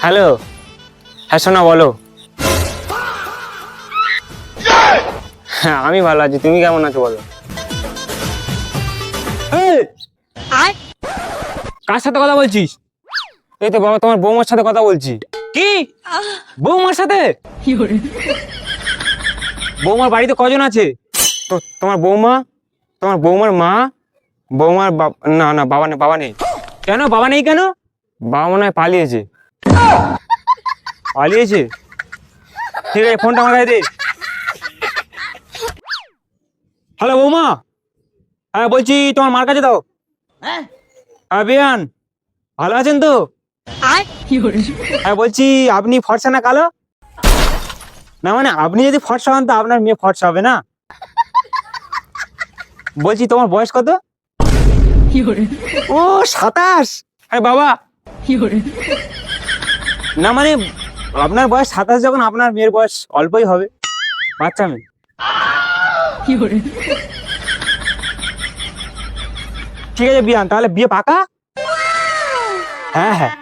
Hello, হ্যাঁ সোনা বলো। হ্যাঁ আমি ভালো আছি, তুমি কেমন আছো বলো। এই, কার সাথে কথা বলছিস? এই তো বাবা তোমার বৌমার সাথে কথা বলছি। কি বৌমার সাথে? বৌমার বাড়িতে কজন আছে? তো তোমার বৌমা, তোমার বৌমার মা, বৌমার না না বাবা নেই, বাবা নেই। কেন বাবা নেই কেন? বাবা মনে হয় পালিয়েছে। পালিয়েছে? ঠিক আছে ফোনটা আমার কাছে দে। হ্যালো বৌমা, হ্যাঁ বলছি তোমার মার কাছে দাও। হ্যাঁ বিয়ান, ভালো আছেন তো? হ্যাঁ বলছি আপনি ফর্সা না কালো? না মানে আপনি যদি ফর্সা হন তো আপনার মেয়ে ফর্সা হবে না। বলছি তোমার বয়স কত? ও 27। আরে বাবা, না মানে আপনার বয়স 27 যখন আপনার মেয়ের বয়স অল্পই হবে, বাচ্চা মেয়ে। ঠিক আছে বিয়ান, তাহলে বিয়ে পাকা? হ্যাঁ হ্যাঁ।